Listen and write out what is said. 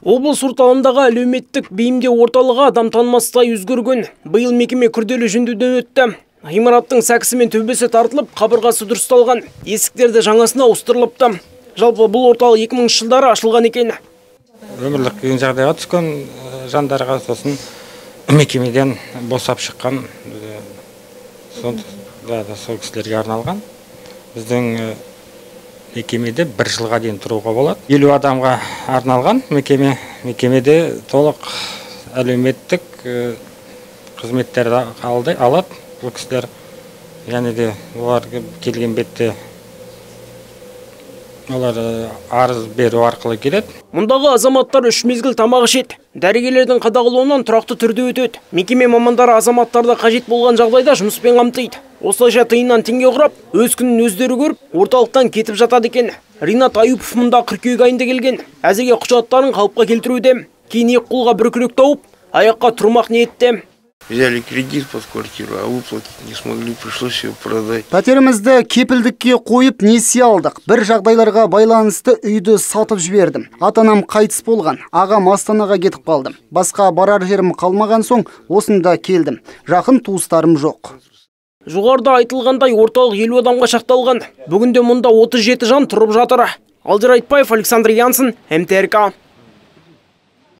Облыс орталығындағы әлеуметтік бейімдеу орталығы адам танымастай өзгерген. Биыл мекеме күрделі жөндеуден өтті. Ғимараттың сәкісі мен төбесі тартылып, қабырғасы дұрысталған. Есіктерді жаңасына ауыстырылыпты. Жалпы бұл орталық 2000 жылдары ашылған екен. Өмірлік қиын жағдайға түскен жандарға сосын мекемеден босап шыққан сол кісілерге арналған. Біздің мекемеде 1 жылға дейін тұруға болады. 50 адамға арналған мекемеде толық әлеуметтік қызметтерді алады. Бұл кісілер және де олар келген бетте олар арыз беру арқылы келеді. Мұндағы азаматтар 3 мезгіл тамақ ішеді. Дәрігерлердің қадағалауынан тұрақты түрде өтеді. Мекеме мамандары азаматтарды қажет болған жағдайда жұмыспен қамтиды. Осылайша тиыннан теңге құрап, өз күнін өздері көріп, орталықтан кетіп жатады екен. Ринат Аюпов мұнда қыркүйек айында келген. Әзірге құжаттарын қалыпқа келтіруде. Кейін екі қолға бір күрек тауып, аяққа тұрмақ ниетте. Взяли кредит под квартиру, а выплатить не смогли, пришлось ее продать. Пәтерімізді кепілдікке қойып несие алдық. Бір жағдайларға байланысты үйді сатып жібердім. Атанам қайтыс болған. Ағам Астанаға кетіп қалдым. Басқа барар жерім қалмаған соң осында келдім. Жақын туыстарым жоқ. Жоғарыда айтылғандай орталық 50 адамға шақталған. Бүгінде мұнда 37 жан тұрып жатыр. Алдияр Айтбаев, Александр Янсын, МТРК.